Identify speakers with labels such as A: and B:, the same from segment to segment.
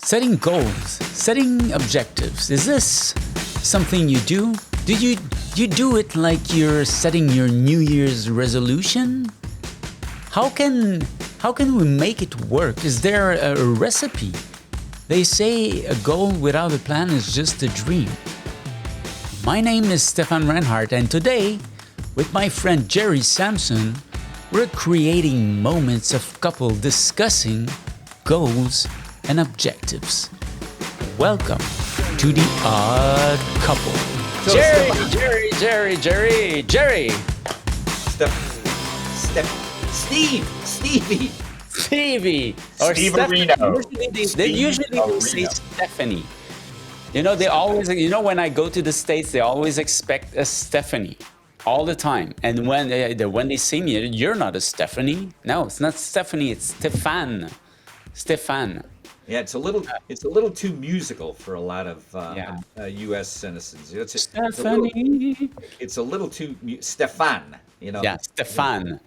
A: Setting goals, setting objectives. Is this something you do? Do you do it like you're setting your New Year's resolution? How can we make it work? Is there a recipe? They say a goal without a plan is just a dream. My name is Stephane Reinhardt, and today, with my friend Gerry Samson, we're creating moments of couple discussing goals and objectives. Welcome to the Odd Couple.
B: So
A: Gerry. Stevie. Or
B: Steve
A: Stephanie.
B: Areno.
A: They usually say Stephanie. You know, they always, when I go to the States, they always expect a Stephanie all the time. And when they see me, you're not a Stephanie. No, it's not Stephanie, it's Stephane.
B: Yeah, it's a little too musical for a lot of U.S. citizens.
A: Stephanie.
B: It's a little too Stephane.
A: Yeah, Stephane.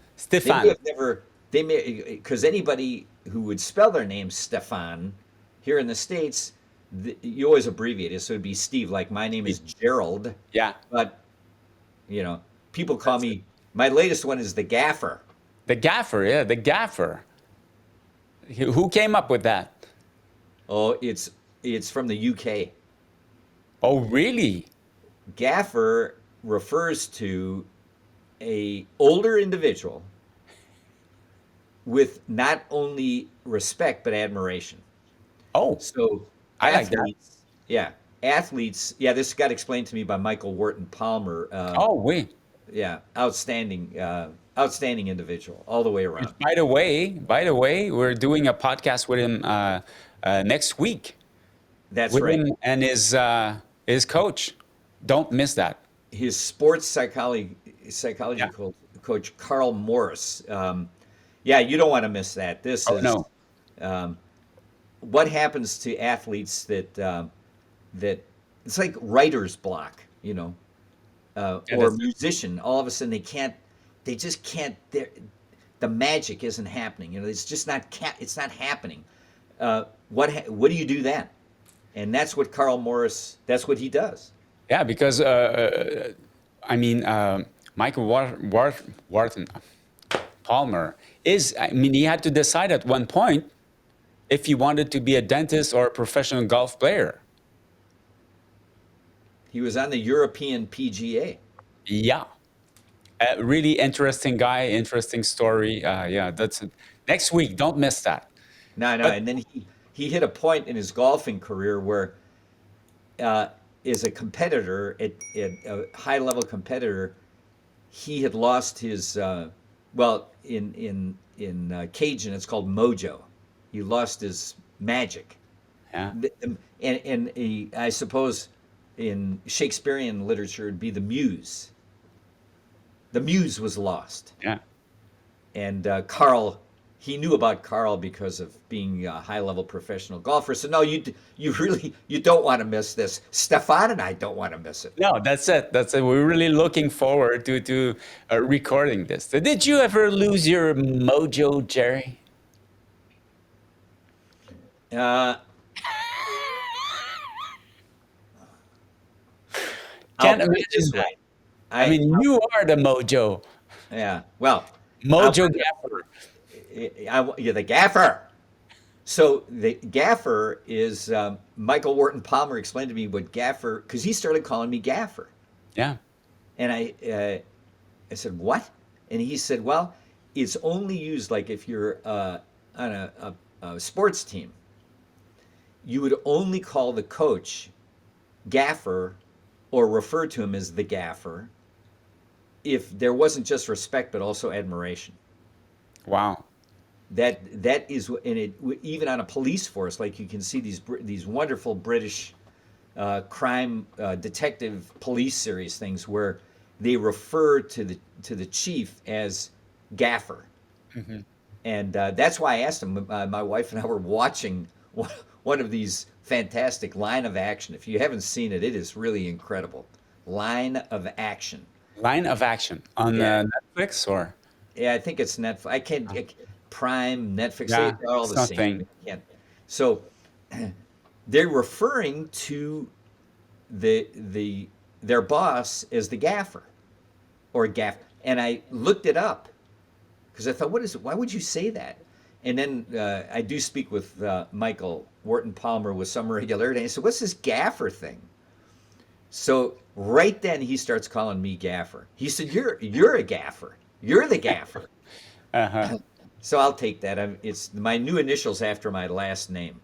B: They may because anybody who would spell their name Stephane here in the States, you always abbreviate it, so it'd be Steve. Like my name is Gerald.
A: Yeah.
B: But people call me. My latest one is the gaffer.
A: The gaffer, yeah, the gaffer. Who came up with that?
B: Oh, it's from the UK.
A: Oh, really?
B: Gaffer refers to a older individual with not only respect but admiration.
A: Oh,
B: So
A: I like that.
B: athletes. Yeah, this got explained to me by Michael Wharton Palmer.
A: Oh, wait.
B: Yeah, outstanding individual all the way around.
A: By the way, we're doing a podcast with him next week.
B: That's
A: With
B: right.
A: him and his coach. Don't miss that.
B: His sports psychology
A: Yeah.
B: coach Carl Morris. Yeah, you don't want to miss that. This
A: Oh,
B: is
A: no.
B: what happens to athletes that it's like writer's block,
A: Yeah,
B: or musician. All of a sudden they just can't. The magic isn't happening. It's just not. It's not happening. What do you do then? And that's what Carl Morris. That's what he does.
A: Yeah, because Michael Wharton Palmer he had to decide at one point if he wanted to be a dentist or a professional golf player.
B: He was on the European PGA.
A: Yeah, a really interesting guy, interesting story. That's it. Next week. Don't miss that.
B: No,
A: But
B: and then he hit a point in his golfing career where, as a competitor, at a high level competitor, he had lost his in Cajun it's called mojo. He lost his magic,
A: yeah,
B: I suppose in Shakespearean literature it'd be the muse. The muse was lost,
A: yeah.
B: and Carl. He knew about Carl because of being a high-level professional golfer. So no, you don't want to miss this. Stephane and I don't want to miss it.
A: No, that's it. That's it. We're really looking forward to recording this. Did you ever lose your mojo, Gerry?
B: Uh, I'll
A: Can't
B: put it
A: imagine
B: this
A: that.
B: way.
A: I mean, you are the mojo.
B: Yeah. Well, I'll
A: Mojo
B: put it,
A: gaffer.
B: you're the gaffer. So the gaffer is Michael Wharton Palmer explained to me what gaffer because he started calling me gaffer,
A: Yeah.
B: and I said what, and he said, well, it's only used like if you're on a sports team, you would only call the coach gaffer or refer to him as the gaffer if there wasn't just respect but also admiration.
A: Wow.
B: That is, and it even on a police force, like you can see these wonderful British crime detective police series things where they refer to the chief as gaffer, and that's why I asked him. My wife and I were watching one of these fantastic Line of Action. If you haven't seen it, it is really incredible. Line of Action.
A: Line of action on
B: Yeah,
A: Netflix or
B: yeah. I think it's Netflix. Prime, Netflix.
A: yeah,
B: They're all
A: it's
B: the same.
A: nothing.
B: I can't. So they're referring to their boss as the gaffer or gaff. And I looked it up because I thought, what is it? Why would you say that? And then I do speak with Michael Wharton Palmer with some regularity. And I said, what's this gaffer thing? So right then he starts calling me gaffer. He said, you're a gaffer. You're the gaffer.
A: Uh-huh.
B: So I'll take that. It's my new initials after my last name.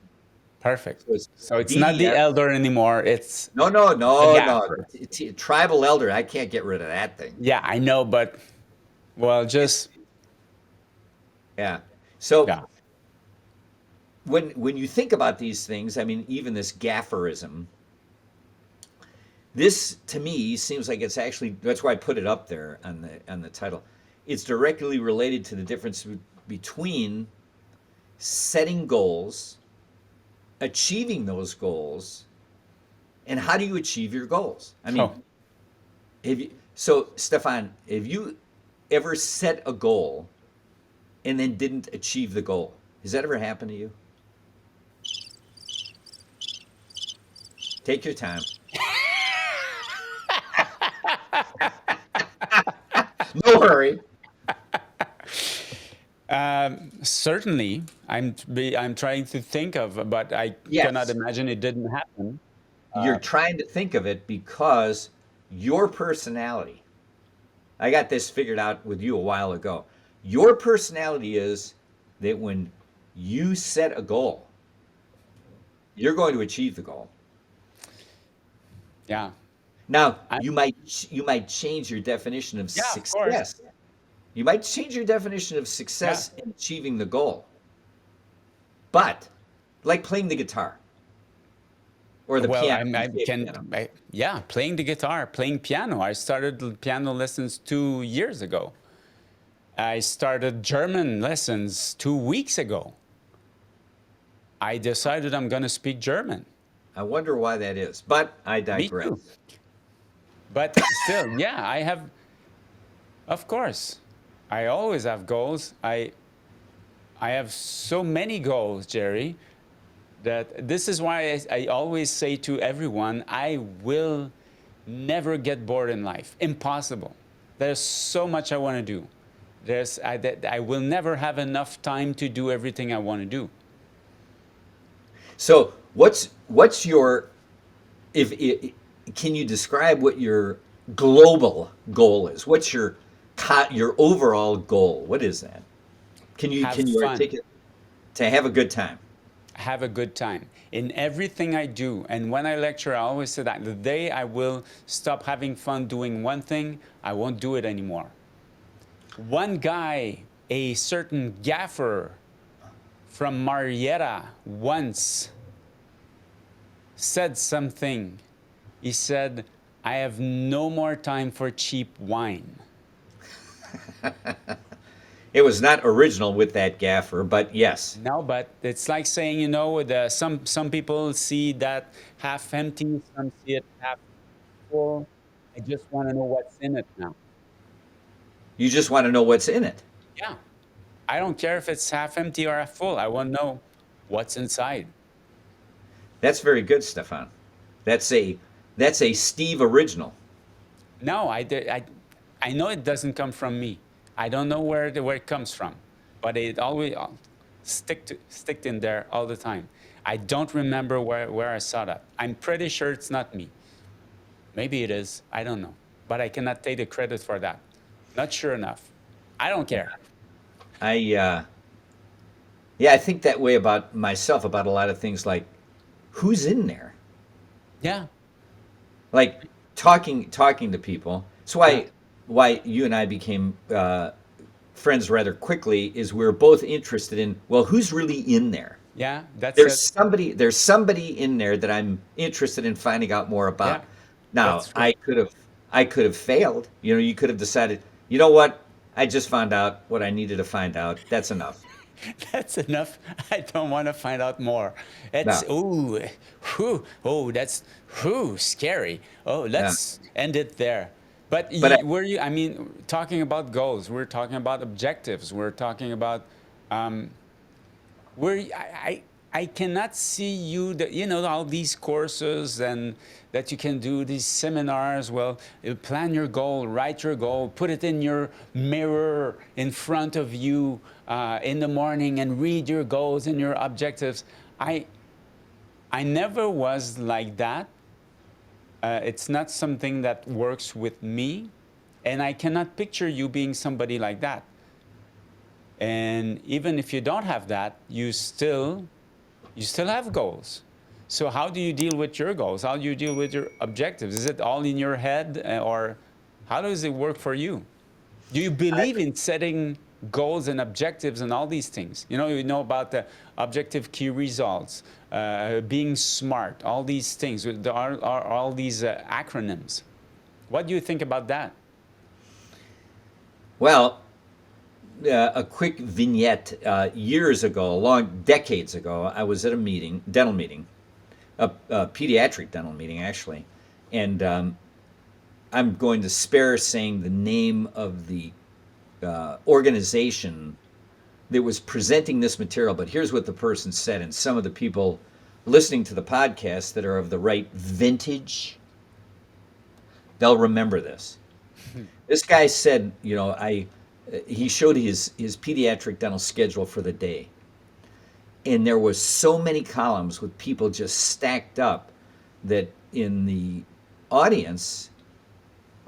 A: Perfect.
B: So it's
A: So it's not the
B: DDF.
A: elder anymore. It's
B: No, no,
A: the
B: no, no.
A: gaffer.
B: Tribal elder. I can't get rid of that thing.
A: Yeah, I know, but well,
B: It's
A: just
B: yeah. So
A: yeah.
B: when you think about these things, I mean, even this gafferism, this to me seems like it's actually that's why I put it up there on the title. It's directly related to the difference between setting goals, achieving those goals, and how do you achieve your goals? I mean,
A: Oh,
B: so Stefan, have you ever set a goal and then didn't achieve the goal? Has that ever happened to you? Take your time. No hurry.
A: certainly. I'm trying to think of, but I cannot
B: Yes.
A: imagine it didn't happen.
B: You're trying to think of it because your personality, I got this figured out with you a while ago. Your personality is that when you set a goal, you're going to achieve the goal.
A: Yeah.
B: Now,
A: I,
B: you might change your definition of
A: yeah, of course.
B: success. You might change your definition of
A: Yeah.
B: success in achieving the goal. But like playing the guitar or the
A: Well,
B: piano, you say
A: can,
B: piano.
A: yeah, playing the guitar, playing piano. I started piano lessons 2 years ago. I started German lessons 2 weeks ago. I decided I'm going to speak German.
B: I wonder why that is, but I
A: Me
B: digress.
A: too. But still, yeah, of course, I always have goals. I have so many goals, Gerry, that this is why I always say to everyone, I will never get bored in life. Impossible. There's so much I want to do. I will never have enough time to do everything I want to do.
B: So what's your if can you describe what your global goal is? What's your overall goal? What is that? Can you
A: Have
B: can you
A: fun.
B: articulate to have a good time?
A: Have a good time in everything I do. And when I lecture, I always say that the day I will stop having fun doing one thing, I won't do it anymore. One guy, a certain gaffer from Marietta, once said something. He said, I have no more time for cheap wine.
B: It was not original with that gaffer, but yes.
A: No, but it's like saying, some people see that half empty, some see it half full. I just want to know what's in it now.
B: You just want to know what's in it.
A: Yeah. I don't care if it's half empty or half full. I want to know what's inside.
B: That's very good, Stefan. That's a Steve original.
A: No, I know it doesn't come from me. I don't know where it comes from, but it always stick in there all the time. I don't remember where I saw that. I'm pretty sure it's not me. Maybe it is. I don't know, but I cannot take the credit for that. Not sure enough. I don't care.
B: I yeah, I think that way about myself about a lot of things like who's in there?
A: Yeah,
B: Like talking to people. That's
A: yeah,
B: why you and I became friends rather quickly is we're both interested in well who's really in there.
A: yeah. That's it.
B: There's somebody in there that I'm interested in finding out more
A: Yeah,
B: about. Now
A: that's true.
B: I could have failed. You could have decided. You know what? I just found out what I needed to find out. That's enough.
A: That's enough. I don't want to find out more. It's
B: No,
A: that's scary. Oh,
B: yeah.
A: let's end it there. But
B: But
A: I mean, talking about goals, we're talking about objectives, we're talking about um, where I cannot see you, all these courses and that you can do these seminars. Well, you plan your goal, write your goal, put it in your mirror in front of you in the morning and read your goals and your objectives. I, I never was like that. It's not something that works with me. And I cannot picture you being somebody like that. And even if you don't have that, you still have goals. So how do you deal with your goals? How do you deal with your objectives? Is it all in your head, or how does it work for you? Do you believe in setting goals and objectives and all these things? You know about the objective key results, being smart, all these things. There are all these acronyms. What do you think about that?
B: Well, a quick vignette. Years ago, long decades ago, I was at a meeting, dental meeting, a pediatric dental meeting actually, and I'm going to spare saying the name of the organization that was presenting this material, but here's what the person said, and some of the people listening to the podcast that are of the right vintage, they'll remember this. This guy said, he showed his pediatric dental schedule for the day, and there was so many columns with people just stacked up that in the audience,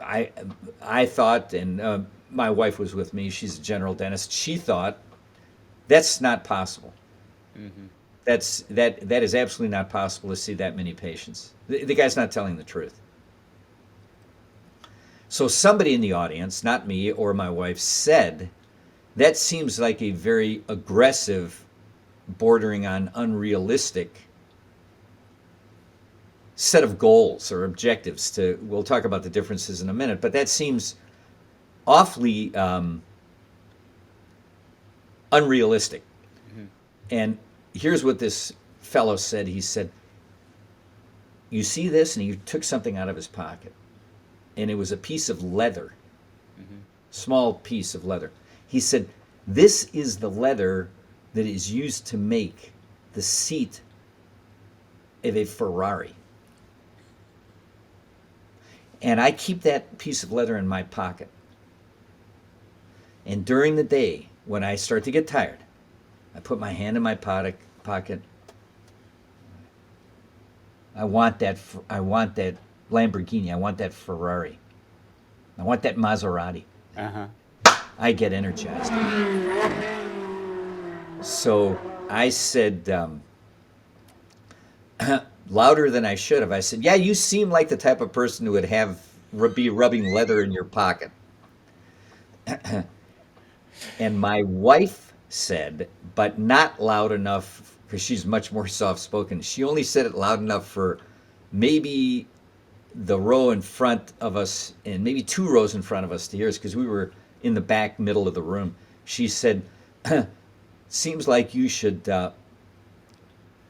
B: I thought, and my wife was with me. She's a general dentist. She thought that's not possible. That is absolutely not possible to see that many patients. The guy's not telling the truth. So somebody in the audience, not me or my wife, said, that seems like a very aggressive, bordering on unrealistic set of goals or objectives. We'll talk about the differences in a minute, but that seems awfully unrealistic. And here's what this fellow said. He said, you see this? And he took something out of his pocket. And it was a piece of leather, small piece of leather. He said, this is the leather that is used to make the seat of a Ferrari. And I keep that piece of leather in my pocket. And during the day, when I start to get tired, I put my hand in my pocket. I want that Lamborghini. I want that Ferrari. I want that Maserati. I get energized. So I said, louder than I should have, I said, yeah, you seem like the type of person who would be rubbing leather in your pocket. And my wife said, but not loud enough, because she's much more soft-spoken. She only said it loud enough for maybe the row in front of us and maybe 2 rows in front of us to hear us, because we were in the back middle of the room. She said, seems like you should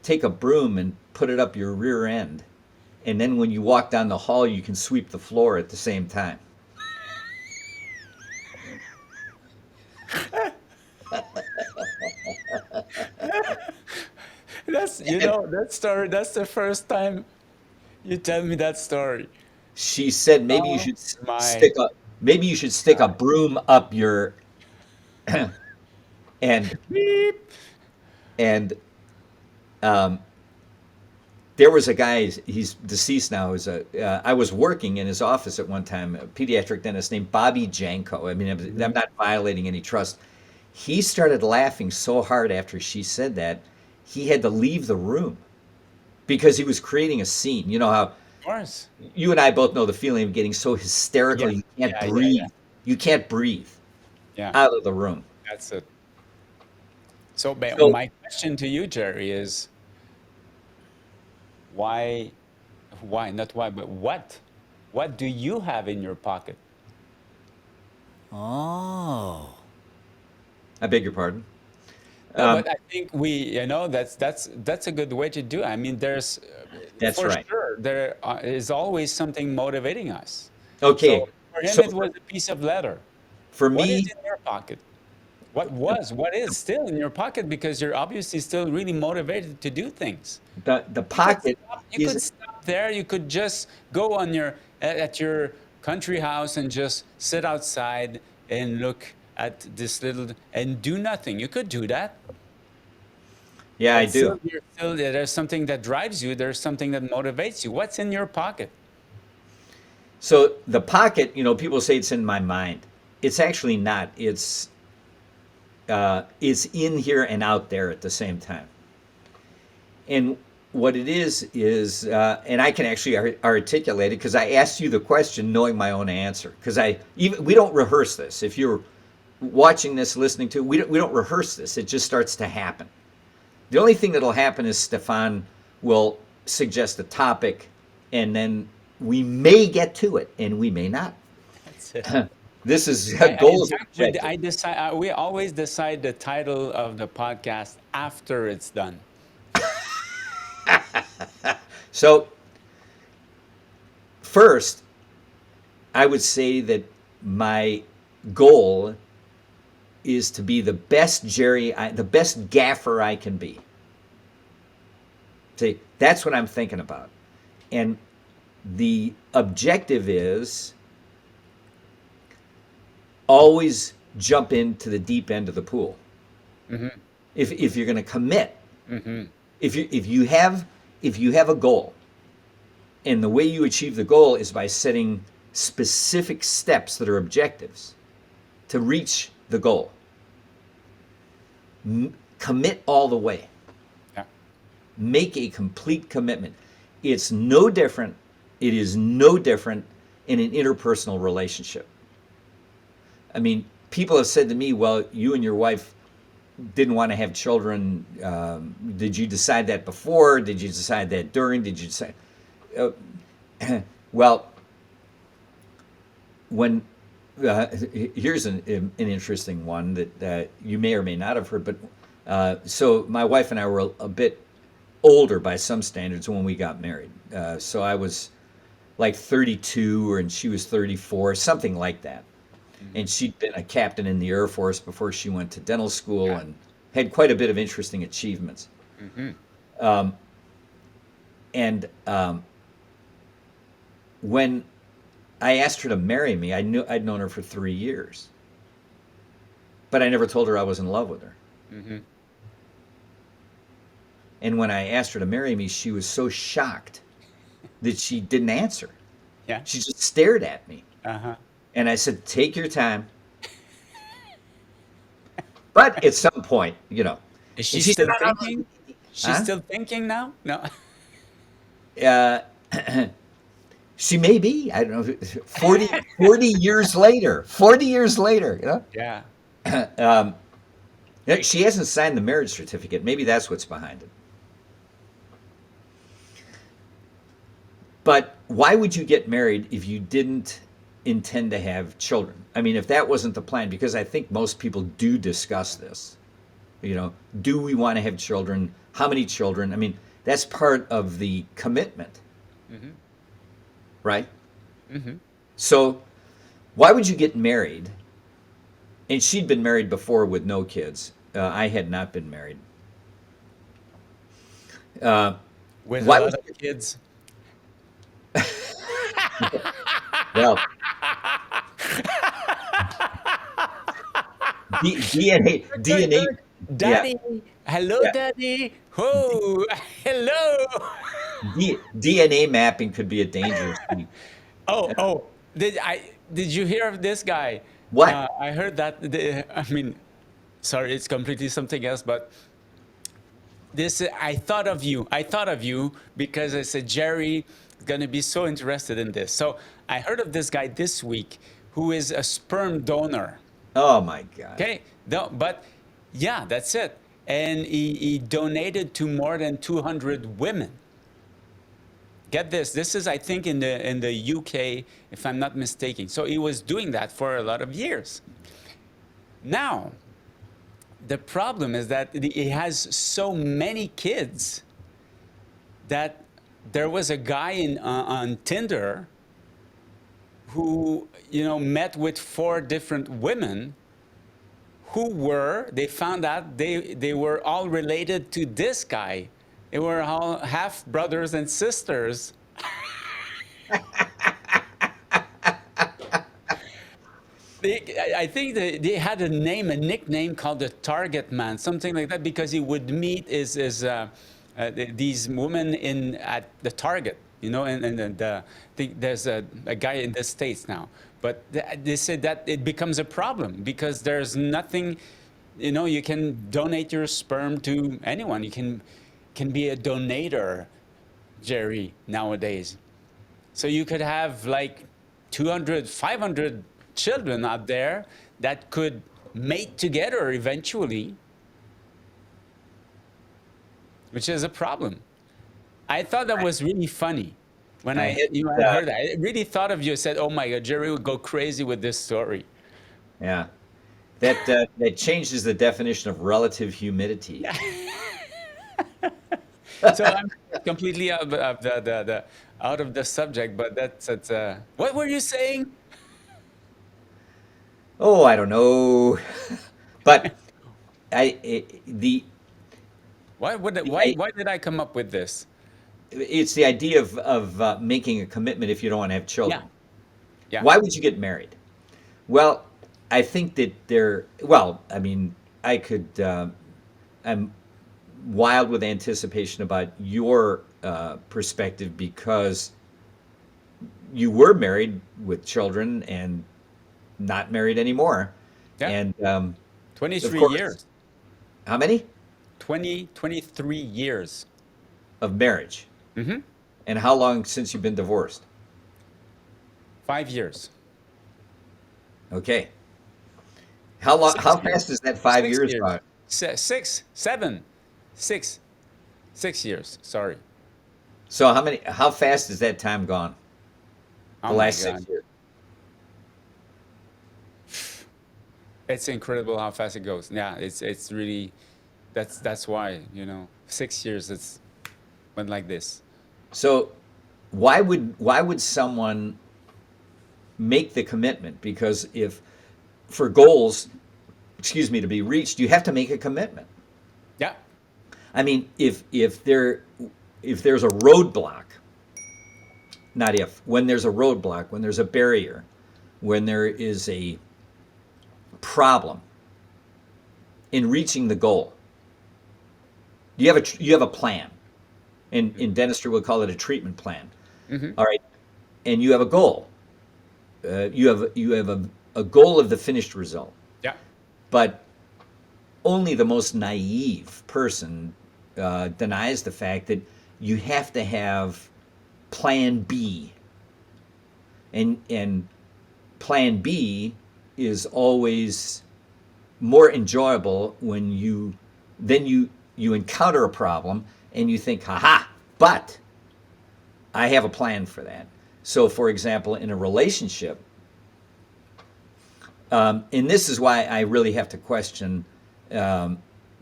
B: take a broom and put it up your rear end, and then when you walk down the hall, you can sweep the floor at the same time.
A: That story, that's the first time you tell me that story.
B: She said
A: Oh my.
B: maybe you should stick a broom up your and
A: Beep.
B: and um, there was a guy. He's deceased now. I was working in his office at one time. A pediatric dentist named Bobby Janko. I mean, I'm not violating any trust. He started laughing so hard after she said that he had to leave the room because he was creating a scene. You know how
A: Of course.
B: you and I both know the feeling of getting so hysterical
A: Yeah.
B: you can't
A: Yeah. Yeah.
B: breathe.
A: Yeah.
B: You can't breathe
A: Yeah.
B: out of the room.
A: That's it. So
B: So
A: my question to you, Gerry, is why, not why, but what do you have in your pocket?
C: Oh.
B: I beg your pardon.
A: No,
B: Um,
A: but I think that's a good way to do it. I mean, there's
B: that's
A: for
B: right.
A: sure there is always something motivating us.
B: Okay.
A: So for him,
B: So
A: it was a piece of leather.
B: for
A: What is
B: me,
A: in your pocket? What is still in your pocket because you're obviously still really motivated to do things.
B: The pocket
A: You
B: is
A: could stop there. You could just go on your at your country house and just sit outside and look at this little and do nothing. You could do that,
B: yeah, I
A: but
B: do.
A: still, there's something that drives you. There's something that motivates you. What's in your pocket?
B: So the pocket, people say it's in my mind. It's actually not. It's in here and out there at the same time. And what it is, and I can actually articulate it because I asked you the question knowing my own answer. Because we don't rehearse this. If you're watching this, listening to it, we don't rehearse this. It just starts to happen. The only thing that'll happen is Stephane will suggest a topic, and then we may get to it, and we may not.
A: That's it.
B: This is
A: In
B: goals.
A: fact, I decide. We always decide the title of the podcast after it's done.
B: So first, I would say that my goal is to be the best the best gaffer I can be. See, that's what I'm thinking about. And the objective is always jump into the deep end of the pool. If you're going to commit, if you have a goal, and the way you achieve the goal is by setting specific steps that are objectives to reach the goal. Commit all the way.
A: Yeah.
B: Make a complete commitment. It's no different. It is no different in an interpersonal relationship. I mean, people have said to me, well, you and your wife didn't want to have children. Did you decide that before? Did you decide that during? Did you decide? Well, when here's an interesting one that you may or may not have heard, but so my wife and I were a bit older by some standards when we got married. So I was like 32 and she was 34, something like that. And she'd been a captain in the Air Force before she went to dental school and had quite a bit of interesting achievements. When I asked her to marry me, I'd known her for 3 years. But I never told her I was in love with her. And when I asked her to marry me, she was so shocked that she didn't answer.
A: Yeah.
B: She just stared at me.
A: Uh-huh.
B: And I said, take your time. But at some point,
A: Is she
B: she
A: still
B: said,
A: thinking? She's
B: Huh?
A: still thinking now? No.
B: she may be, I don't know, 40 years later, 40 years later,
A: Yeah.
B: She hasn't signed the marriage certificate. Maybe that's what's behind it. But why would you get married if you didn't intend to have children? I mean, if that wasn't the plan, because I think most people do discuss this. Do we want to have children? How many children? I mean, that's part of the commitment. Right? So why would you get married? And she'd been married before with no kids. I had not been married.
A: With
B: Why
A: a
B: would
A: lot of kids.
B: Well, DNA.
A: Daddy. Hello,
B: Yeah.
A: Daddy. Oh, hello.
B: DNA mapping could be a dangerous thing.
A: Oh. Did you hear of this guy?
B: What?
A: I heard that. I mean, sorry, it's completely something else, but this I thought of you. I thought of you because I said Gerry is gonna be so interested in this. So I heard of this guy this week who is a sperm donor.
B: Oh my God.
A: Okay, no, but yeah, that's it. And he donated to more than 200 women. Get this. This is, I think, in the UK, if I'm not mistaken. So he was doing that for a lot of years. Now, the problem is that he has so many kids that there was a guy on Tinder who met with 4 different women they found out they were all related to this guy. They were all half brothers and sisters. I think they had a nickname called the Target Man, something like that, because he would meet these women at the Target, there's a guy in the States now, but they said that it becomes a problem because there's nothing, you can donate your sperm to anyone. You can be a donator, Gerry, nowadays. So you could have like 200, 500 children out there that could mate together eventually, which is a problem. I thought that was really funny when
B: I hit,
A: I heard that. I really thought of you. I said, "Oh my God, Gerry would go crazy with this story."
B: yeah, that changes the definition of relative humidity.
A: So I'm completely out of the subject, but that's what were you saying?
B: Oh, I don't know, but the
A: Why did I come up with this?
B: it's the idea of making a commitment if you don't want to have
A: Yeah,
B: children.
A: yeah.
B: Why would you get married? Well, I think that well, I mean, I'm wild with anticipation about your perspective because you were married with children and not married anymore.
A: Yeah,
B: And of
A: 23
B: course,
A: years.
B: how many
A: 23 years.
B: of marriage?
A: Hmm.
B: And how long since you've been divorced?
A: 5 years.
B: Okay. How long?
A: Six
B: How
A: years.
B: fast is that five
A: Six
B: years
A: years.
B: gone?
A: Six, seven, six, 6 years. Sorry.
B: So how many? How fast is that time gone? The
A: Oh my
B: last six
A: God.
B: years.
A: It's incredible how fast it goes. Yeah, it's really that's why, 6 years it's went like this.
B: So why would someone make the commitment? Because if for goals, excuse me, to be reached, you have to make a commitment.
A: Yeah.
B: I mean, if there's a roadblock, not if, when there's a roadblock, when there's a barrier, when there is a problem in reaching the goal, you have a plan. In dentistry, we'll call it a treatment plan.
A: Hmm.
B: All right, and you have a goal. You have a goal of the finished result.
A: Yeah.
B: But only the most naive person denies the fact that you have to have Plan B, and Plan B is always more enjoyable when you encounter a problem and you think, haha, but I have a plan for that. So, for example, in a relationship, and this is why I really have to question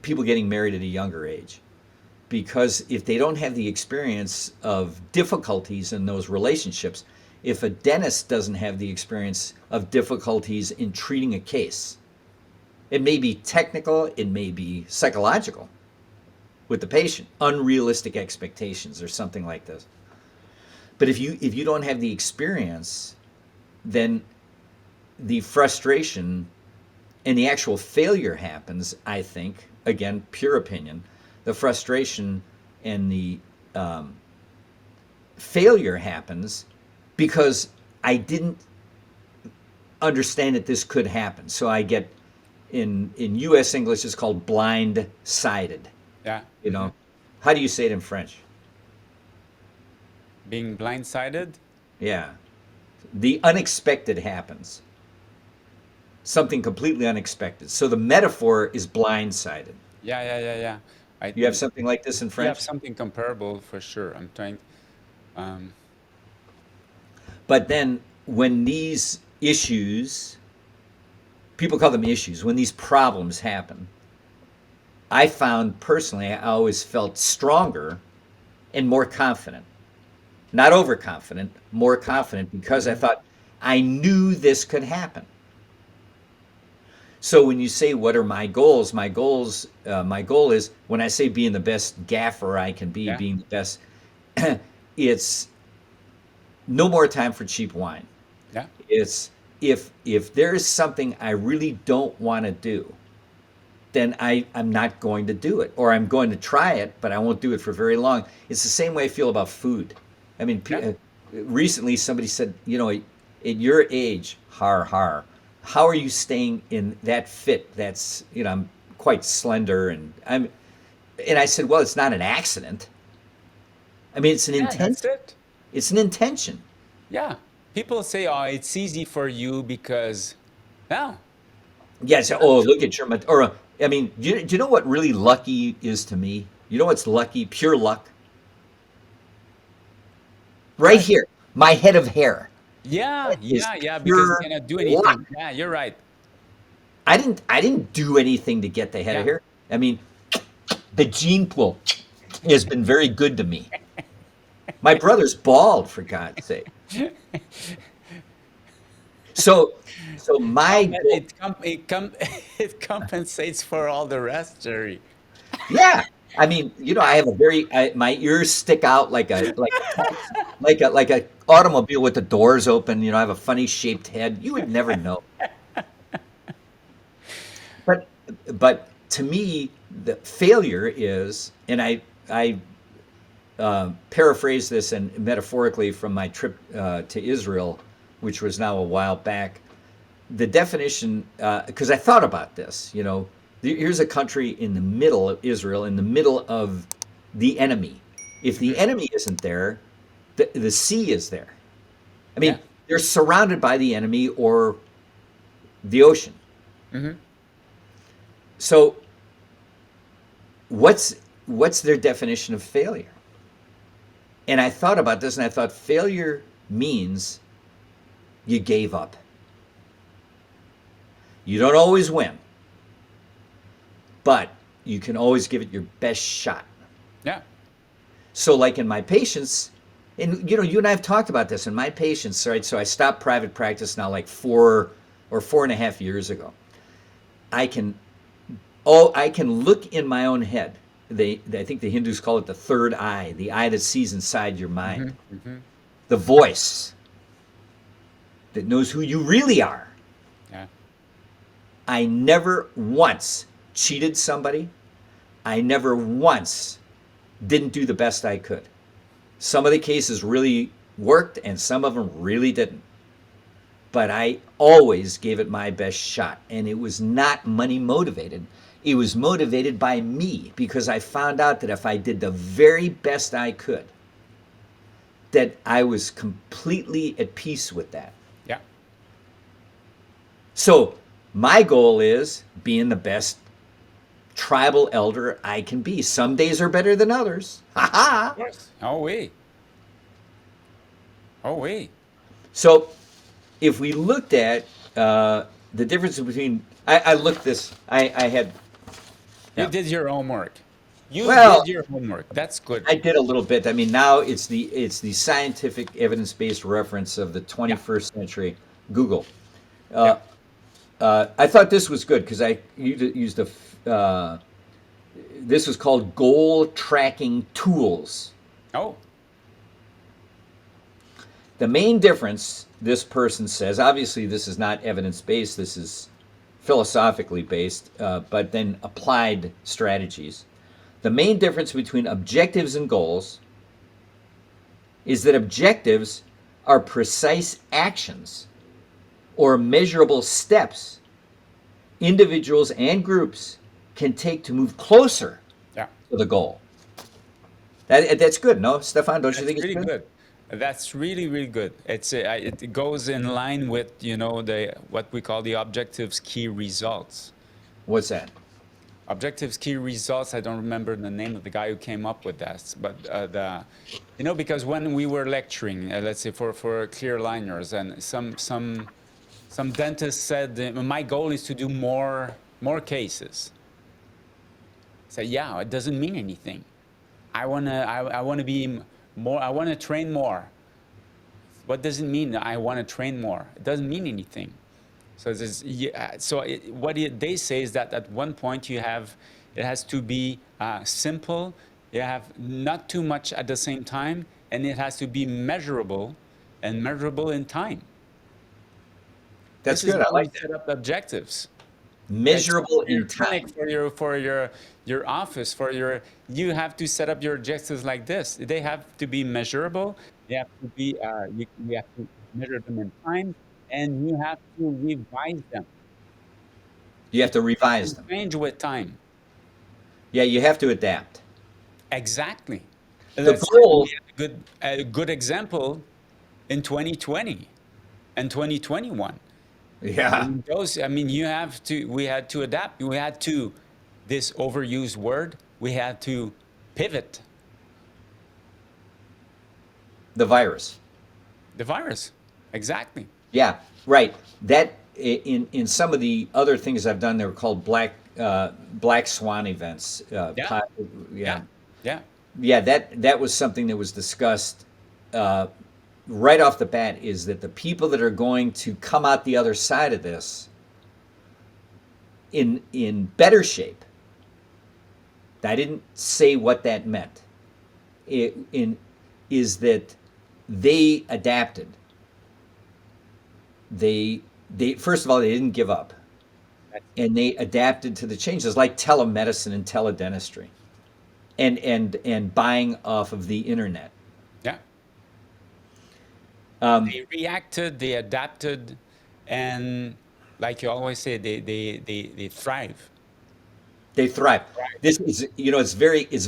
B: people getting married at a younger age. Because if they don't have the experience of difficulties in those relationships, if a dentist doesn't have the experience of difficulties in treating a case, it may be technical, it may be psychological with the patient, unrealistic expectations or something like this. But if you don't have the experience, then the frustration and the actual failure happens, I think, again, pure opinion, the frustration and the failure happens because I didn't understand that this could happen. So I get, in U.S. English, it's called blind-sided.
A: Yeah.
B: You
A: Hmm.
B: know, how do you say it in French?
A: Being blindsided.
B: Yeah, the unexpected happens. Something completely unexpected. So the metaphor is blind-sided.
A: Yeah, yeah, yeah, yeah. I
B: You have something like this in
A: You have
B: French?
A: something comparable for sure. I'm trying. Um,
B: But then when these issues, people call them issues, when these problems happen, I found personally, I always felt stronger and more confident. Not overconfident, more confident because I
A: mhm.
B: thought I knew this could happen. So when you say what are my goals, my goal is when I say being the best gaffer I can be,
A: Yeah.
B: being the best, it's no more time for cheap wine.
A: Yeah.
B: It's if there is something I really don't want to do, then I'm not going to do it, or I'm going to try it, but I won't do it for very long. It's the same way I feel about food. I mean,
A: Yeah.
B: recently somebody said, at your age, how are you staying in that fit? That's, I'm quite slender, and I said, well, it's not an accident. I mean, it's an
A: Yeah,
B: intent.
A: that's it.
B: It's an intention.
A: Yeah. People say, oh, it's easy for you because, no,
B: Yes.
A: not
B: Oh, look
A: true.
B: at your, I mean, do you know what really lucky is to me? You know what's lucky? Pure luck. Right
A: What?
B: here, my head of hair.
A: Yeah,
B: That is
A: yeah, yeah, because you
B: pure
A: cannot do
B: luck.
A: anything. Yeah, you're right.
B: I didn't do anything to get the head of
A: Yeah.
B: hair. I mean, the gene pool has been very good to me. My brother's bald, for God's sake. So, so
A: No,
B: my
A: but
B: goal,
A: it compensates for all the rest, Jerry.
B: yeah. I mean, I have my ears stick out like a automobile with the doors open. I have a funny shaped head. You would never know. But to me, the failure is, and I paraphrase this and metaphorically from my trip to Israel, which was now a while back. The definition, because I thought about this, here's a country in the middle of Israel, in the middle of the enemy. If the
A: Hmm.
B: enemy isn't there, the sea is there. I
A: Yeah.
B: mean, they're surrounded by the enemy or the ocean.
A: Hmm.
B: So what's what's their definition of failure? And I thought about this and I thought failure means you gave up. You don't always win, but you can always give it your best shot.
A: Yeah.
B: So, like in my patients, and you and I have talked about this in my patients, right? So I stopped private practice now like 4 or 4.5 years ago. I can I can look in my own head. I think the Hindus call it the third eye, the eye that sees inside your mind,
A: Hmm. Hmm.
B: the voice that knows who you really are.
A: Yeah.
B: I never once cheated somebody. I never once didn't do the best I could. Some of the cases really worked and some of them really didn't. But I always gave it my best shot. And it was not money motivated. It was motivated by me because I found out that if I did the very best I could, that I was completely at peace with that.
A: Yeah.
B: So my goal is being the best tribal elder I can be. Some days are better than others. Ha
A: Of
B: ha.
A: course. Oh, wait. Oh, wait.
B: So if we looked at the difference between, I looked this, I had,
A: You
B: yeah.
A: did your homework. You
B: Well,
A: did your homework. That's good.
B: I did a little bit. I mean, now it's the scientific evidence-based reference of the
A: Yeah.
B: 21st century, Google.
A: Yeah.
B: Uh, I thought this was good because I used this was called goal tracking tools.
A: Oh,
B: The main difference, this person says, obviously this is not evidence-based, this is philosophically based, but then applied strategies. The main difference between objectives and goals is that objectives are precise actions or measurable steps individuals and groups can take to move closer
A: yeah.
B: to the goal. That's good, no, Stefan? Don't you
A: That's
B: think it's
A: really
B: good?
A: good. That's really, really good. It goes in line with, the what we call the objectives key results.
B: What's that?
A: Objectives key results. I don't remember the name of the guy who came up with that, but because when we were lecturing, let's say for clear liners, and some dentist said, my goal is to do more cases. So yeah, it doesn't mean anything. I wanna be more. I wanna train more. What does it mean? I want to train more. It doesn't mean anything. So this, yeah, so they say is that at one point it has to be simple, you have not too much at the same time, and it has to be measurable and measurable in time.
B: That's
A: This is
B: good. I
A: how you
B: like that.
A: set up objectives. It's for
B: Measurable
A: your
B: in
A: clinic,
B: time.
A: for your office, for your, you have to set up your objectives like this. They have to be measurable. They have to be you have to measure them in time, and you have to revise them
B: You have to
A: because they
B: revise
A: can
B: them.
A: change with time.
B: Yeah, you have to adapt.
A: Exactly.
B: The
A: Let's say we
B: goal,
A: have a good example in 2020 and 2021.
B: yeah,
A: I mean, we had to adapt. We had to, this overused word, we had to pivot
B: the virus.
A: the virus. Exactly.
B: Yeah, right. That in some of the other things I've done, they were called black swan events.
A: Yeah.
B: Yeah,
A: Yeah. Yeah.
B: yeah. That was something that was discussed uh, right off the bat. Is that the people that are going to come out the other side of this in better shape? I didn't say what that meant. Is that they adapted. They first of all, they didn't give up,
A: That's it.
B: and they adapted to the changes, like telemedicine and teledentistry, and buying off of the internet.
A: Yeah.
B: Um,
A: They reacted, they adapted, and like you always say, they thrive.
B: they thrive.
A: Right.
B: This is, it's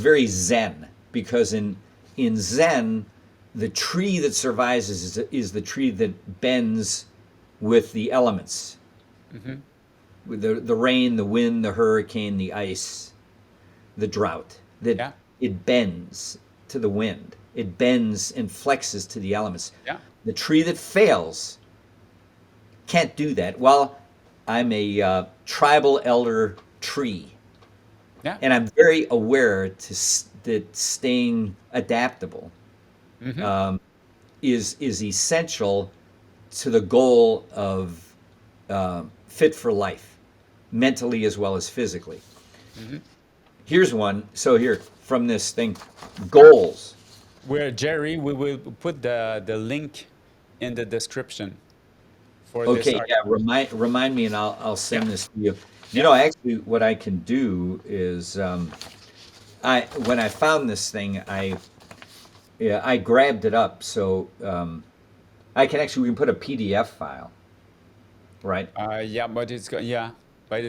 B: very Zen, because in Zen, the tree that survives is the tree that bends with the elements,
A: Hmm.
B: with the rain, the wind, the hurricane, the ice, the drought. That
A: Yeah.
B: it bends to the wind. It bends and flexes to the elements.
A: Yeah.
B: The tree that fails can't do that. Well, I'm a tribal elder tree,
A: Yeah.
B: and I'm very aware that staying adaptable
A: Hmm.
B: um, is essential to the goal of fit for life, mentally as well as physically.
A: Hmm.
B: Here's one. So here from this thing, goals.
A: Where Jerry, we will put the link in the description for this
B: Okay, yeah.
A: article.
B: Remind me, and I'll
A: Yeah.
B: send this to you.
A: Yeah.
B: Actually, what I can do is, I when I found this thing, I grabbed it up, so I can actually, we can put a PDF file, right?
A: Yeah, but it's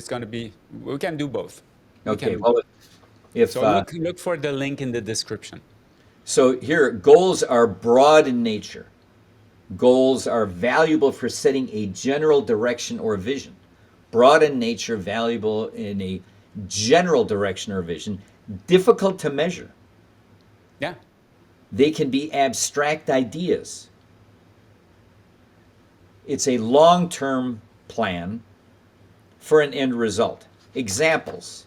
A: gonna be. We can do both. We can
B: Okay.
A: do
B: Well,
A: both.
B: if
A: So look for the link in the description.
B: so, here goals are broad in nature. Goals are valuable for setting a general direction or vision. Broad in nature, valuable in a general direction or vision, difficult to measure.
A: Yeah.
B: They can be abstract ideas. It's a long term plan for an end result. Examples: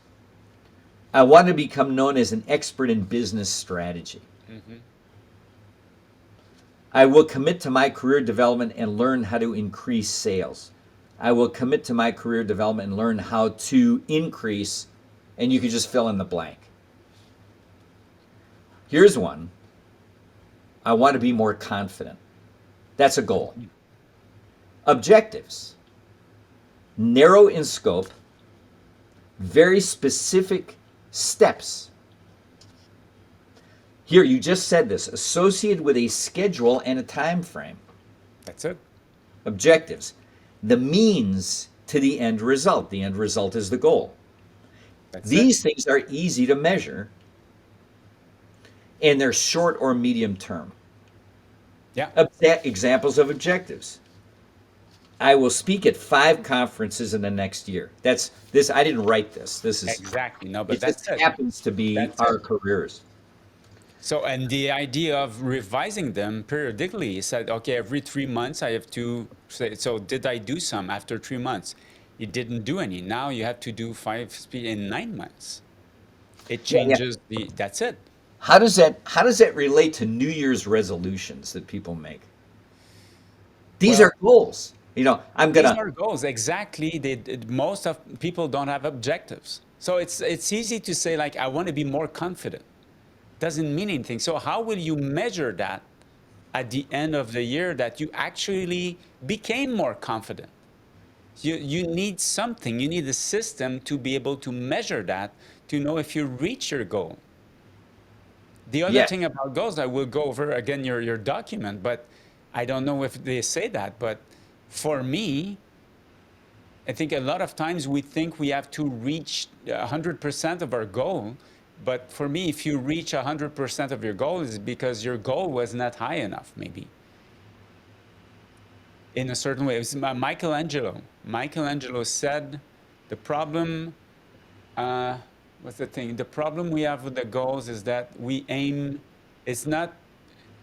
B: I want to become known as an expert in business strategy.
A: Hmm.
B: I will commit to my career development and learn how to increase sales. I will commit to my career development and learn how to increase, and you can just fill in the blank. Here's one: I want to be more confident. That's a goal. Objectives: narrow in scope, very specific steps. Here, you just said this, associated with a schedule and a time frame.
A: That's it.
B: Objectives: the means to the end result. The end result is the goal.
A: That's it.
B: These things are easy to measure, and they're short or medium term.
A: Yeah.
B: Examples of objectives: I will speak at 5 conferences in the next year. That's this. I didn't write this. This is,
A: Exactly. No, but
B: it just
A: that's it.
B: happens to be
A: That's
B: our
A: it.
B: careers.
A: So, and the idea of revising them periodically, said, okay, every 3 months I have to say, so did I do some after 3 months? You didn't do any. Now you have to do 5 speed in 9 months. It
B: Yeah, yeah.
A: changes that's it.
B: How does that relate to New Year's resolutions that people make? These
A: Well,
B: are goals. I'm
A: These
B: gonna.
A: are goals. Exactly. Most of people don't have objectives. So it's easy to say like, I want to be more confident. Doesn't mean anything. So how will you measure that at the end of the year that you actually became more confident? You need something. You need a system to be able to measure that, to know if you reach your goal. The other
B: Yeah,
A: thing about goals, I will go over again your document, but I don't know if they say that. But for me, I think a lot of times we think we have to reach 100% of our goal. But for me, if you reach 100% of your goal, it's because your goal was not high enough, maybe in a certain way. It was Michelangelo. Michelangelo said, the problem, uh, what's the thing? The problem we have with the goals is that we aim, it's not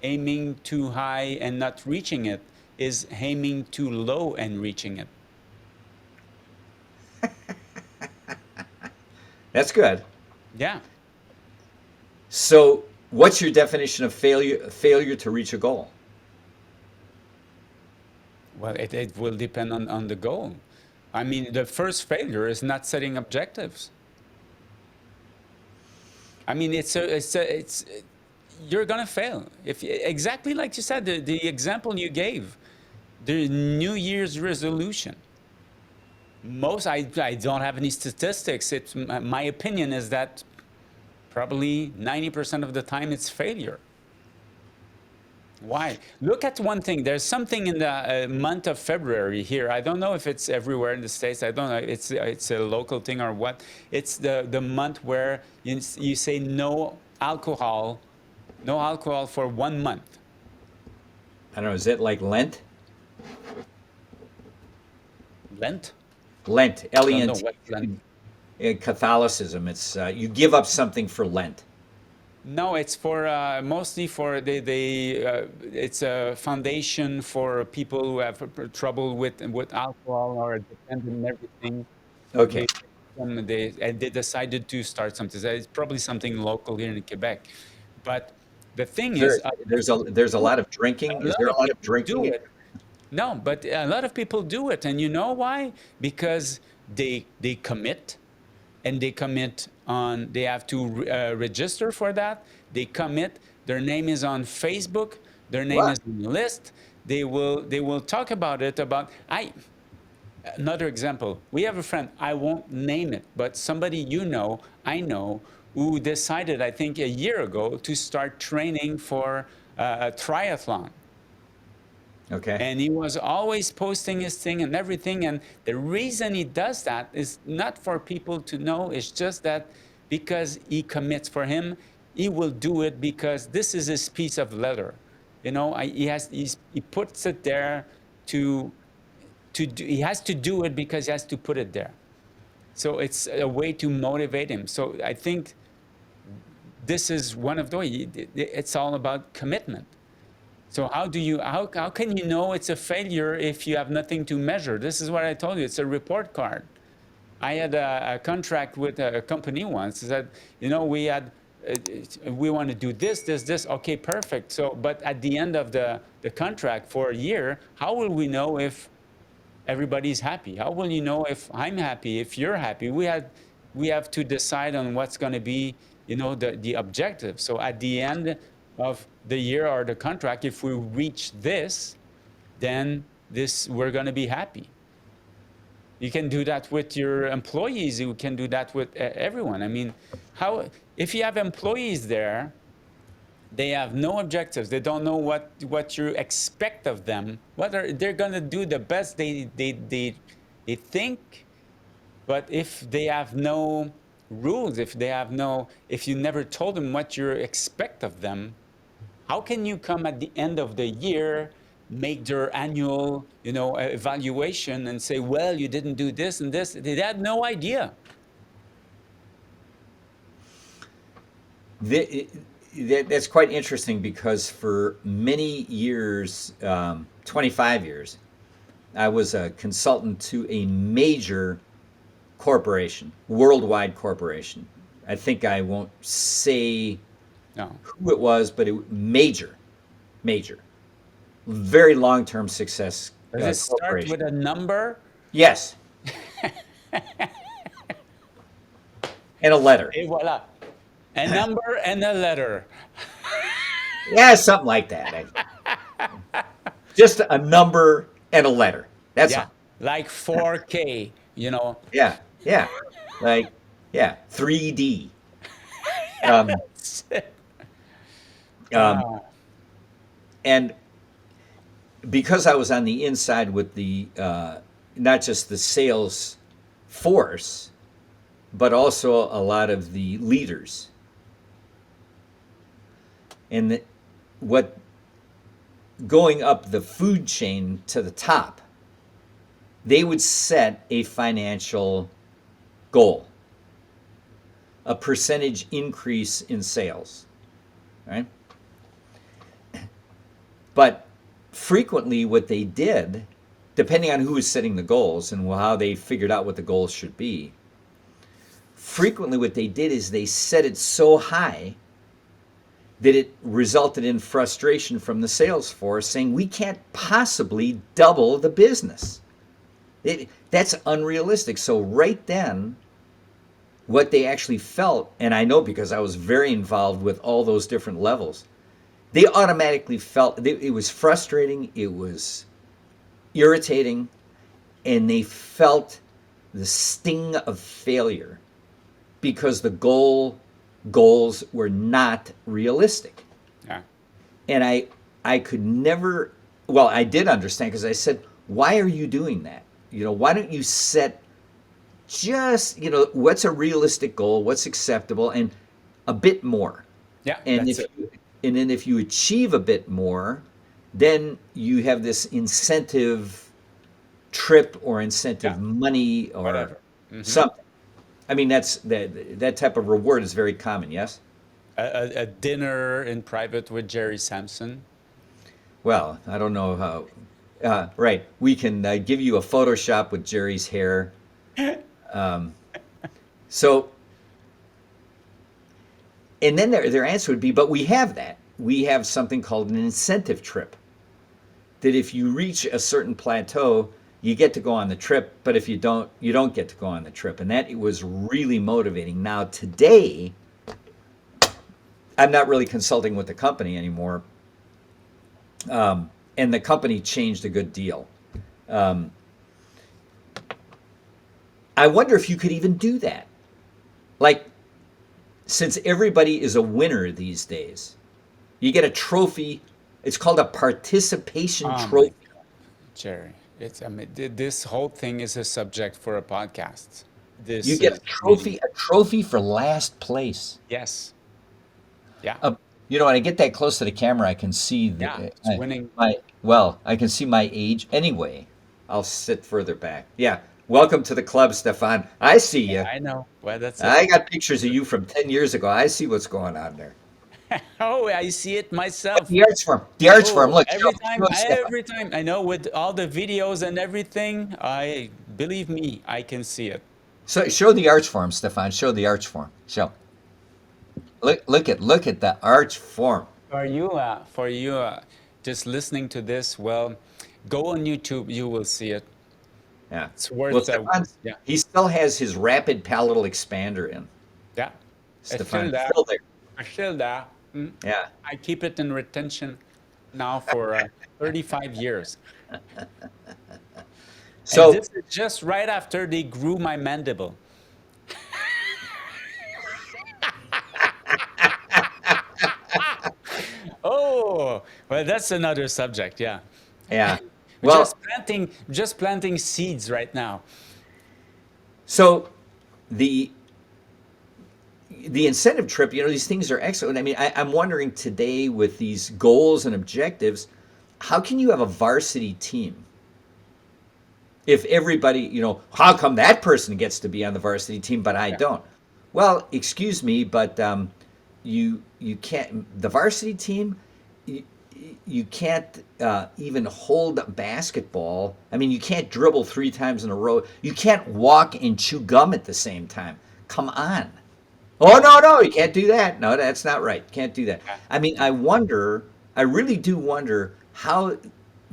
A: aiming too high and not reaching it, is aiming too low and reaching it.
B: that's good.
A: Yeah.
B: So, what's your definition of failure? Failure to reach a goal.
A: Well, it will depend on the goal. I mean, the first failure is not setting objectives. I mean, you're gonna fail if exactly like you said. The example you gave, the New Year's resolution. I don't have any statistics. It's my opinion is that probably 90% of the time it's failure. Why? Look at one thing. There's something in the month of February here. I don't know if it's everywhere in the States. I don't know. It's a local thing or what. It's the month where you say no alcohol for 1 month.
B: I don't know. Is it like Lent?
A: Lent?
B: Lent,
A: I don't know
B: L-E-N-T.
A: what Lent.
B: In Catholicism, it's you give up something for Lent.
A: No, it's for mostly for it's a foundation for people who have trouble with alcohol or dependent and everything.
B: Okay.
A: They they decided to start something. So it's probably something local here in Quebec. But the thing is,
B: There's a lot of drinking.
A: a
B: Is
A: lot
B: there a
A: of
B: lot of
A: people
B: drinking?
A: do it. No, but a lot of people do it, and you know why? Because they commit, and they commit on. They have to register for that. They commit. Their name is on Facebook. Their name
B: What?
A: is on the list. They will talk about it. About I. Another example. We have a friend. I won't name it, but somebody I know, who decided, I think, a year ago to start training for a triathlon.
B: Okay.
A: And he was always posting his thing and everything. And the reason he does that is not for people to know. It's just that because he commits. For him, he will do it because this is his piece of leather. He puts it there he has to do it because he has to put it there. So it's a way to motivate him. So I think this is one of those. It's all about commitment. So how can you know it's a failure if you have nothing to measure? This is what I told you. It's a report card. I had a contract with a company once that, we want to do this. Okay, perfect. So, but at the end of the contract for a year, how will we know if everybody's happy? How will you know if I'm happy, if you're happy? We have to decide on what's going to be, the objective. So at the end of the year or the contract, if we reach this, then we're going to be happy. You can do that with your employees. You can do that with everyone. I mean, if you have employees there, they have no objectives. They don't know what you expect of them. They're going to do the best they think. But if they have no rules, if you never told them what you expect of them, how can you come at the end of the year, make their annual, evaluation and say, well, you didn't do this and this? They had no idea.
B: That's quite interesting because for many years, 25 years, I was a consultant to a major corporation, worldwide corporation. I think I won't say
A: No.
B: who it was, but major, very long-term success
A: Does it start
B: corporation.
A: with a number?
B: Yes, and a letter.
A: Et voilà. A number and a letter.
B: Yeah, something like that. Just a number and a letter. That's
A: Yeah.
B: all.
A: Like 4K, you know.
B: Yeah, yeah. Like, yeah, 3D. Um, um,
A: Ah,
B: and because I was on the inside with the not just the sales force, but also a lot of the leaders, and what going up the food chain to the top, they would set a financial goal, a percentage increase in sales, right? But frequently, what they did, depending on who was setting the goals and how they figured out what the goals should be, frequently what they did is they set it so high that it resulted in frustration from the sales force saying, we can't possibly double the business. That's unrealistic. So, right then, what they actually felt, and I know because I was very involved with all those different levels, they automatically felt it was frustrating, it was irritating, and they felt the sting of failure because the goals were not realistic.
A: yeah.
B: And I could never, well, I did understand because I said, why are you doing that? Why don't you set just, what's a realistic goal, what's acceptable, and a bit more.
A: Yeah,
B: And
A: that's
B: if
A: it.
B: you, and then if you achieve a bit more, then you have this incentive trip or
A: Yeah,
B: incentive money or
A: whatever. Hmm.
B: something. I mean, that type of reward is very common. Yes.
A: A dinner in private with Gerry Samson.
B: Well, I don't know how. Right, we can give you a Photoshop with Jerry's hair. Um, so, and then their answer would be, but we have that. We have something called an incentive trip. That if you reach a certain plateau, you get to go on the trip, but if you don't get to go on the trip. And that was really motivating. Now, today, I'm not really consulting with the company anymore. And the company changed a good deal. Um, I wonder if you could even do that. Like, since everybody is a winner these days, you get a trophy. It's called a participation
A: Oh my
B: trophy.
A: God, Jerry. I mean, this whole thing is a subject for a podcast.
B: You
A: This
B: get
A: is really,
B: a trophy for last place.
A: yes. Yeah.
B: Uh, when I get that close to the camera, I can see
A: Yeah. It's winning.
B: I can see my age. Anyway, I'll sit further back. Yeah. Welcome to the club, Stefan. I see you.
A: I know. Well, that's it.
B: I got pictures of you from 10 years ago. I see what's going on there.
A: Oh, I see it myself.
B: The arts form. The arts form.
A: Oh,
B: Look, show Stefan.
A: every time, I know with all the videos and everything, I believe me, I can see it.
B: So show the arch form, Stefan. Show the arch form. Show. Look at the arch form.
A: For you, just listening to this, well, go on YouTube, you will see it.
B: Yeah.
A: It's
B: Well,
A: worth,
B: Stefan,
A: yeah,
B: he still has his rapid palatal expander in.
A: yeah. It's
B: Stefan,
A: still
B: it's
A: there.
B: still there.
A: It's still there.
B: Yeah.
A: I keep it in retention now for 35 years. And
B: So
A: this is just right after they grew my mandible. Oh, well, that's another subject. Yeah.
B: yeah.
A: We're
B: Well,
A: just planting seeds right now.
B: so the the incentive trip, these things are excellent. I mean, I'm wondering today with these goals and objectives, how can you have a varsity team if everybody, how come that person gets to be on the varsity team but I
A: Yeah.
B: don't? Well, excuse me, but you can't. The varsity team, you, you can't even hold a basketball. I mean, you can't dribble 3 times in a row. You can't walk and chew gum at the same time. Come on. Oh, no, you can't do that. No, that's not right. Can't do that.
A: Yeah.
B: I mean,
A: Yeah.
B: I really do wonder how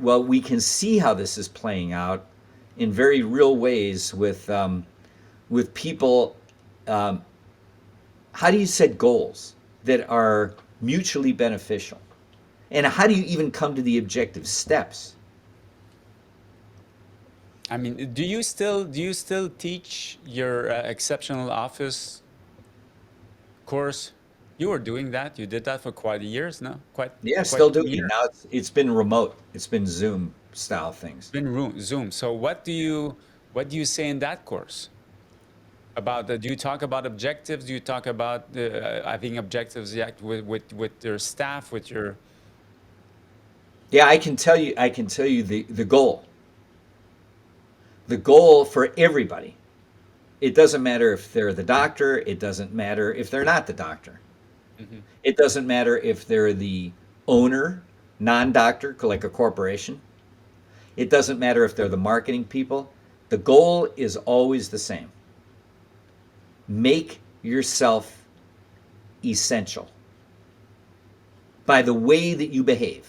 B: well, we can see how this is playing out in very real ways with people. Um, how do you set goals that are mutually beneficial? And how do you even come to the objective steps?
A: I mean, do you still teach your exceptional office course? You were doing that. You did that for quite years now. Quite
B: Yeah,
A: quite
B: still
A: some
B: doing. Now
A: years.
B: it's been remote. It's been Zoom style things.
A: Been Zoom. So what do you say in that course about do you talk about objectives? Do you talk about having objectives, yeah, with your staff, with your
B: Yeah, I can tell you the goal. The goal for everybody. It doesn't matter if they're the doctor, it doesn't matter if they're not the doctor.
A: Mhm.
B: It doesn't matter if they're the owner, non-doctor, like a corporation. It doesn't matter if they're the marketing people. The goal is always the same. Make yourself essential by the way that you behave.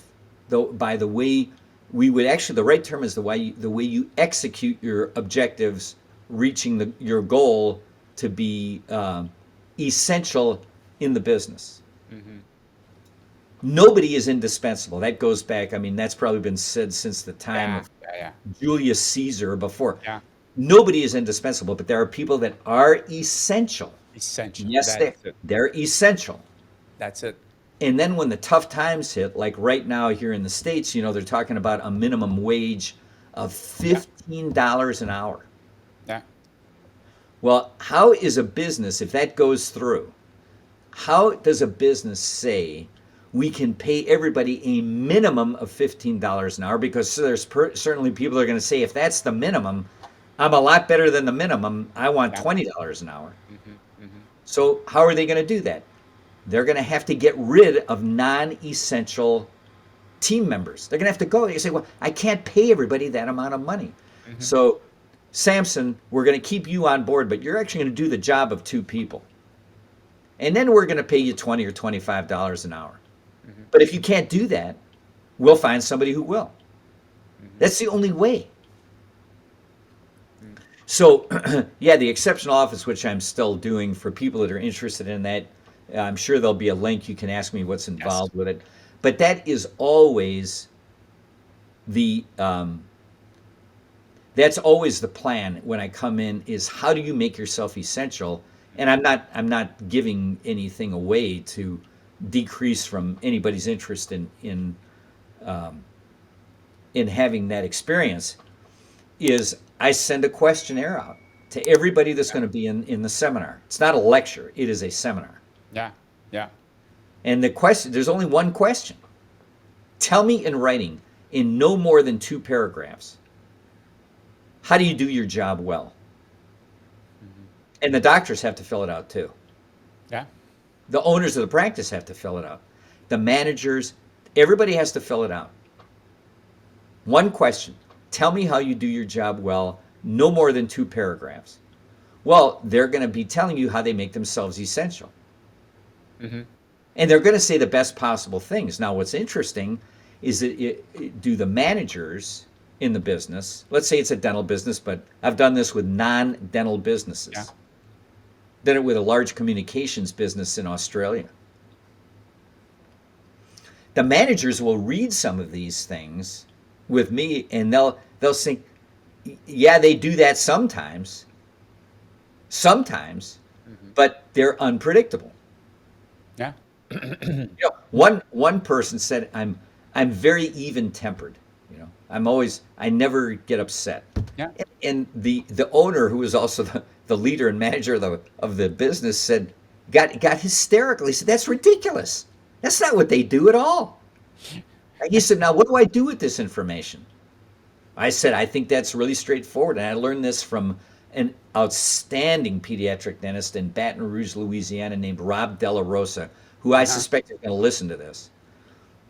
B: Though by the way we would actually the right term is the way you execute your objectives, reaching your goal to be essential in the business.
A: Mhm.
B: Nobody is indispensable. That goes back. I mean, that's probably been said since the time
A: Yeah,
B: of
A: yeah, yeah,
B: Julius Caesar or before.
A: yeah.
B: Nobody is indispensable, but there are people that are essential.
A: Essential.
B: Yes,
A: That's it.
B: they're essential.
A: That's it.
B: And then when the tough times hit, like right now here in the States, they're talking about a minimum wage of
A: Yeah,
B: $15 an hour.
A: yeah.
B: Well, how is a business, if that goes through, how does a business say we can pay everybody a minimum of $15 an hour? Because there's certainly people that are going to say, if that's the minimum, I'm a lot better than the minimum. I want
A: Yeah.
B: $20 an hour.
A: Mhm. Mhm.
B: So how are they going to do that? They're going to have to get rid of non-essential team members. They're going to have to go. They say, well, I can't pay everybody that amount of money.
A: Mhm.
B: So, Samson, we're going to keep you on board, but you're actually going to do the job of two people. And then we're going to pay you $20 or $25 an hour.
A: Mhm.
B: But if you can't do that, we'll find somebody who will.
A: Mhm.
B: That's the only way.
A: Mm.
B: So, yeah, the exceptional office, which I'm still doing for people that are interested in that, I'm sure there'll be a link. You can ask me what's
A: Yes.
B: involved with it. But that is always the that's always the plan when I come in is how do you make yourself essential? And I'm not giving anything away to decrease from anybody's interest in having that experience. Is I send a questionnaire out to everybody that's
A: Yeah.
B: going to be in the seminar. It's not a lecture, it is a seminar.
A: Yeah. Yeah.
B: And there's only one question. Tell me in writing, in no more than 2 paragraphs, how do you do your job well?
A: Mhm.
B: And the doctors have to fill it out too.
A: Yeah.
B: The owners of the practice have to fill it out. The managers, everybody has to fill it out. One question. Tell me how you do your job well, no more than 2 paragraphs. Well, they're going to be telling you how they make themselves essential.
A: Mhm.
B: And they're going to say the best possible things. Now, what's interesting is that do the managers in the business, let's say it's a dental business, but I've done this with non-dental
A: Yeah.
B: businesses, did it with a large communications business in Australia. The managers will read some of these things with me and they'll think, yeah, they do that sometimes,
A: Mhm.
B: but they're unpredictable.
A: Yeah.
B: One person said, I'm very even tempered. I never get upset.
A: Yeah.
B: And the owner, who was also the leader and manager of the business, got hysterical. He said, that's ridiculous. That's not what they do at all. And he said, now what do I do with this information? I said, I think that's really straightforward. And I learned this from an outstanding pediatric dentist in Baton Rouge, Louisiana, named Rob Della Rosa, who I
A: Uh-huh.
B: suspect is going to listen to this.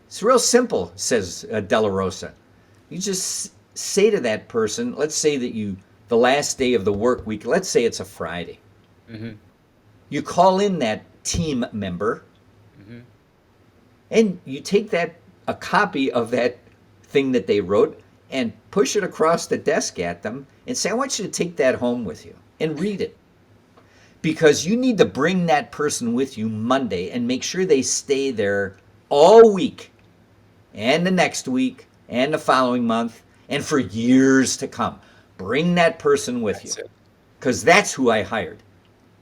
B: It's real simple, says Della Rosa. You just say to that person, let's say that the last day of the work week, let's say it's a Friday.
A: Mhm.
B: You call in that team member
A: Mhm.
B: and you take a copy of that thing that they wrote and push it across the desk at them and say, I want you to take that home with you and read it. Because you need to bring that person with you Monday and make sure they stay there all week and the next week and the following month and for years to come. Bring that person with you, because that's who I hired.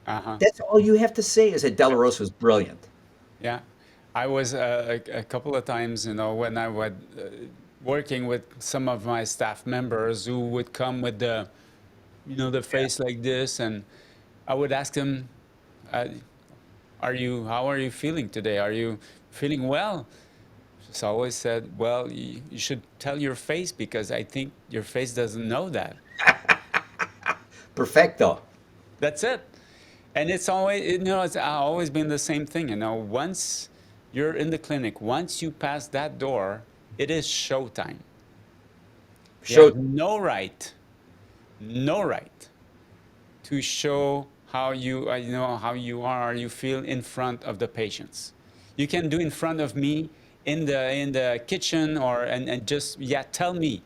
B: That's all you have to say is that De La Rosa was brilliant.
A: Yeah, I was a couple of times, when I was working with some of my staff members who would come with the face like this, and I would ask them, how are you feeling today? Are you feeling well? So I always said, well, you should tell your face, because I think your face doesn't know that.
B: Perfecto.
A: That's it. And it's always, it's always been the same thing. Once you're in the clinic, once you pass that door, it is showtime. You have no right to show how you how you feel in front of the patients. You can do in front of me in the kitchen, and just tell me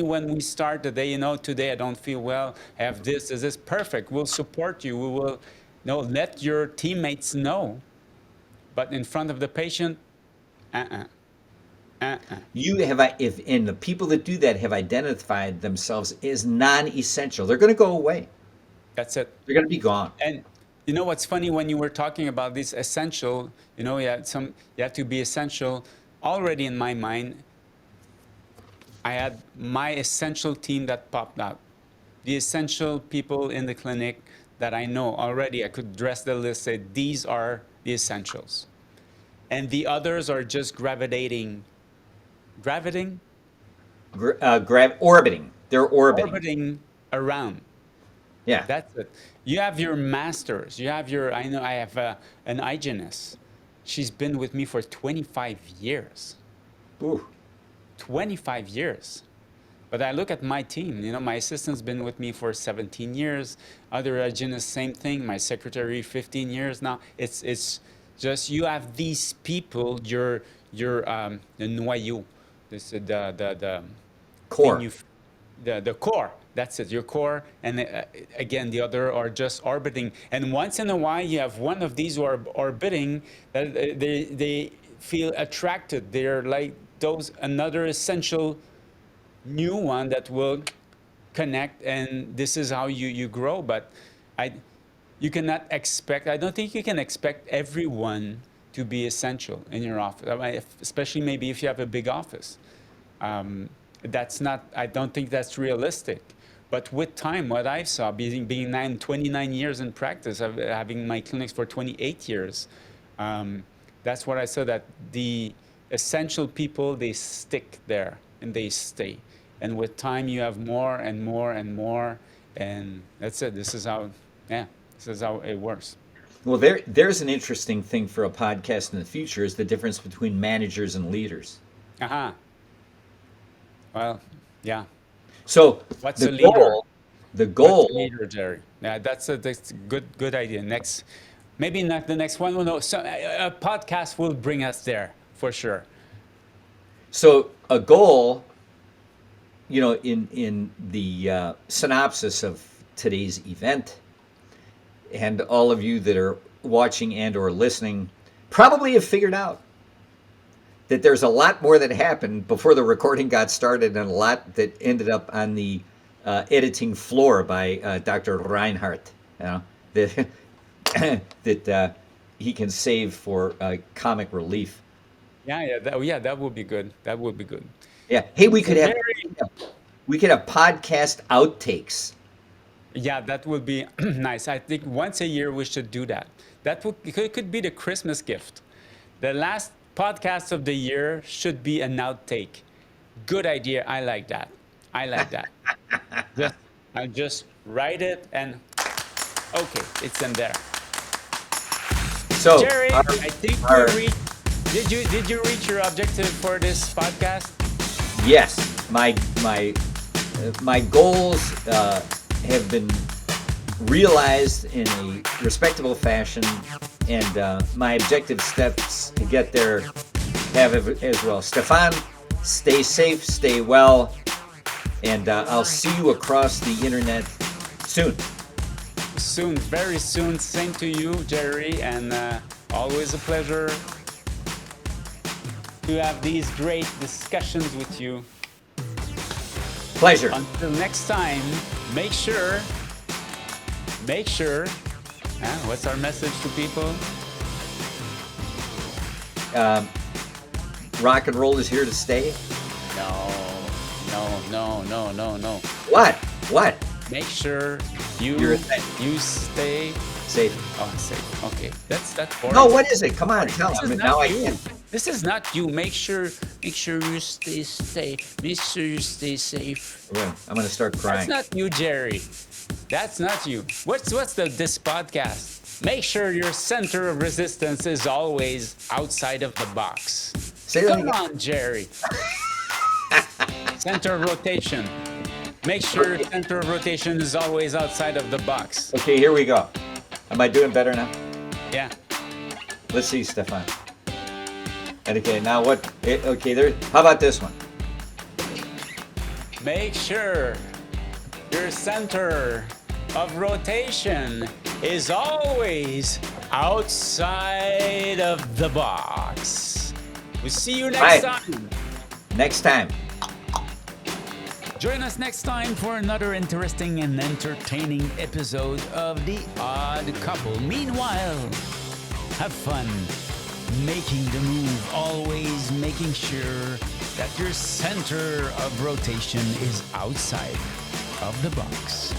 A: when we start the day, today I don't feel well, I have this, is this perfect, we'll support you, we will let your teammates know. But in front of the patient,
B: You have, and the people that do that have identified themselves as non-essential. They're going to go away.
A: That's it.
B: They're going to be gone.
A: And what's funny, when you were talking about this essential, you have to be essential. Already in my mind, I had my essential team that popped out. The essential people in the clinic that I know already, I could dress the list, say, these are the essentials. And the others are just gravitating. Orbiting.
B: They're orbiting.
A: Orbiting around.
B: Yeah.
A: That's it. You have your masters. You have your, I have an hygienist. She's been with me for 25 years.
B: Ooh.
A: 25 years. But I look at my team, my assistant's been with me for 17 years. Other hygienists, same thing. My secretary, 15 years now. It's just, you have these people, your the noyau, the
B: Core.
A: The core. That's it, your core. And again, the other are just orbiting. And once in a while, you have one of these who are orbiting, that they feel attracted. They're like another essential new one that will connect, and this is how you grow. But you cannot expect, I don't think you can expect everyone to be essential in your office, especially maybe if you have a big office. That's not, I don't think that's realistic. But with time, what I saw, being 29 years in practice, having my clinics for 28 years, that's what I saw, that the essential people, they stick there and they stay. And with time, you have more and more and more, and that's it. This is how it works.
B: Well, there's an interesting thing for a podcast in the future, is the difference between managers and leaders.
A: Well, yeah.
B: So
A: what's
B: the
A: a leader?
B: Goal.
A: What's a leader, Gerry? Yeah, that's a good idea. Maybe not the next one. Well, no, so a podcast will bring us there for sure.
B: So a goal, in the synopsis of today's event, and all of you that are watching and or listening probably have figured out that there's a lot more that happened before the recording got started, and a lot that ended up on the editing floor by Dr. Reinhardt, that he can save for comic relief.
A: That would be good. That would be good.
B: Yeah. Hey, we could have podcast outtakes.
A: Yeah, that would be nice. I think once a year we should do that. That could be the Christmas gift. The last podcast of the year should be an outtake. Good idea. I like that. I just write it, and okay, it's in there.
B: So,
A: Gerry, I think did you reach your objective for this podcast?
B: Yes, my goals have been realized in a respectable fashion, and my objective steps to get there have as well. Stephane, Stay safe, stay well, and I'll see you across the internet soon.
A: Soon, very soon. Same to you, Gerry, and always a pleasure to have these great discussions with you.
B: Pleasure.
A: Until next time, make sure, what's our message to people?
B: Rock and roll is here to stay.
A: No.
B: What?
A: Make sure you stay
B: Safe.
A: Oh, safe. Okay, that's boring.
B: No, what is it? Come on, tell
A: This
B: me.
A: is
B: Now
A: not
B: I
A: you.
B: can't.
A: This is not you. Make sure you stay safe. Make sure you stay safe.
B: I'm gonna start crying.
A: That's not you, Gerry. That's not you. What's this podcast? Make sure your center of resistance is always outside of the box.
B: Say that
A: Come
B: again.
A: on, Gerry. Center of rotation. Make sure your center of rotation is always outside of the box.
B: Okay, here we go. Am I doing better now?
A: Yeah.
B: Let's see, Stephane. And okay, now what? Okay, there. How about this one?
A: Make sure your center of rotation is always outside of the box. We'll see you next time.
B: Next time.
A: Join us next time for another interesting and entertaining episode of The Odd Couple. Meanwhile, have fun making the move, always making sure that your center of rotation is outside of the box.